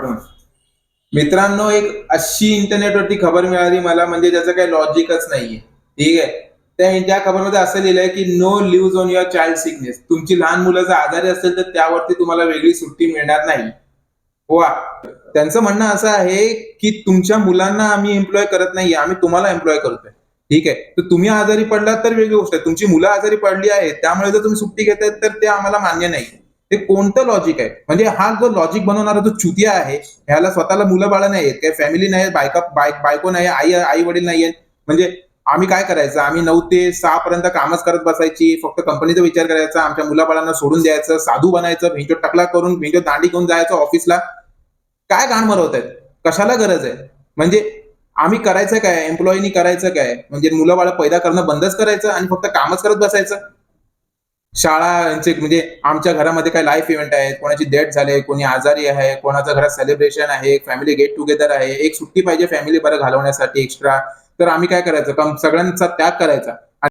आपण मित्रांनो, एक अशी इंटरनेटवरती खबर मिळाली मला, म्हणजे त्याचं काही लॉजिकच नाहीये. ठीक आहे. त्या खबरमध्ये असं लिहिलंय की no leaves on your child sickness. तुमची लहान मुलं जर आजारी असेल तर त्यावरती तुम्हाला वेगळी सुट्टी मिळणार नाही. वा. त्यांचं म्हणणं असं आहे की तुमच्या मुलांना आम्ही एम्प्लॉय करत नाहीये, आम्ही तुम्हाला एम्प्लॉय करतोय. ठीक आहे. तर तुम्ही आजारी पडलात तर वेगळी गोष्ट आहे. तुमची मुलं आजारी पडली आहेत, त्यामुळे जर तुम्ही सुट्टी घेताय तर ते आम्हाला मान्य नाही. ते कोणतं लॉजिक आहे? म्हणजे हा जो लॉजिक बनवणारा जो चुतिया आहे, ह्याला स्वतःला मुलं बाळ नाही आहेत, काही फॅमिली नाही, बायको नाही, आई वडील नाही आहेत. म्हणजे आम्ही काय करायचं? आम्ही 9 ते 6 पर्यंत कामच करत बसायची, फक्त कंपनीचा विचार करायचा, आमच्या मुलाबाळांना सोडून द्यायचं, साधू बनायचं, भिंजो टकला करून भिंजो दांडी घेऊन जायचं ऑफिसला. काय घाण बनवतायत? कशाला गरज आहे? म्हणजे आम्ही करायचं काय? एम्प्लॉयीनी करायचं काय? म्हणजे मुलं बाळ पैदा करणं बंदच करायचं आणि फक्त कामच करत बसायचं? शाळांचे म्हणजे आमच्या घरामध्ये काही लाईफ इव्हेंट आहे, कोणाची डेथ झाली, कोणी आजारी आहे, कोणाच्या घरात सेलिब्रेशन आहे, फॅमिली गेट टुगेदर आहे, एक सुट्टी पाहिजे फॅमिली बरं घालवण्यासाठी एक्स्ट्रा. तर आम्ही काय करायचं? सगळ्यांचा त्याग करायचा.